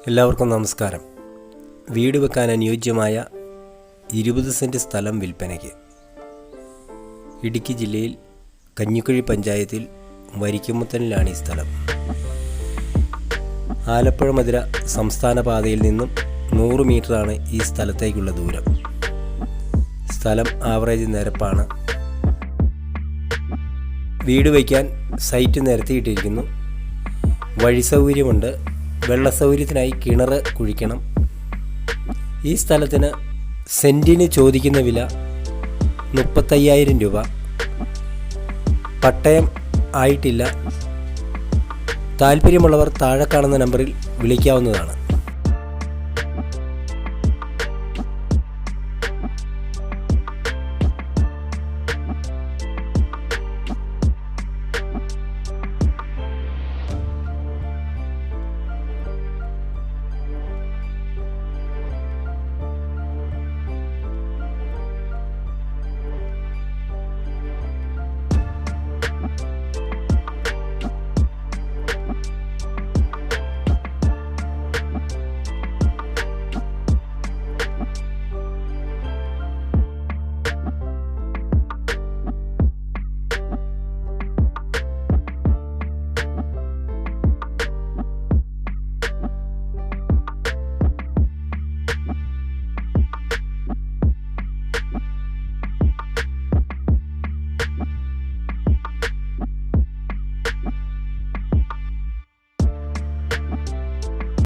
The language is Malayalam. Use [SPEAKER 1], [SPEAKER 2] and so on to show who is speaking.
[SPEAKER 1] എല്ലാവർക്കും നമസ്കാരം. വീട് വെക്കാൻ അനുയോജ്യമായ 20 സെൻറ്റ് സ്ഥലം വിൽപ്പനയ്ക്ക്. ഇടുക്കി ജില്ലയിൽ കഞ്ഞിക്കുഴി പഞ്ചായത്തിൽ വരിക്കുമുത്തനിലാണ് ഈ സ്ഥലം. ആലപ്പുഴ മധുര സംസ്ഥാന പാതയിൽ നിന്നും 100 മീറ്ററാണ് ഈ സ്ഥലത്തേക്കുള്ള ദൂരം. സ്ഥലം ആവറേജ് നിരപ്പാണ്. വീട് വയ്ക്കാൻ സൈറ്റ് നിരത്തിയിട്ടിരിക്കുന്നു. വഴി സൗകര്യമുണ്ട്. വെള്ള സൗകര്യത്തിനായി കിണർ കുഴിക്കണം. ഈ സ്ഥലത്തിന് സെൻറ്റിന് ചോദിക്കുന്ന വില 35,000 രൂപ. പട്ടയം ആയിട്ടില്ല. താല്പര്യമുള്ളവർ താഴെ കാണുന്ന നമ്പറിൽ വിളിക്കാവുന്നതാണ്.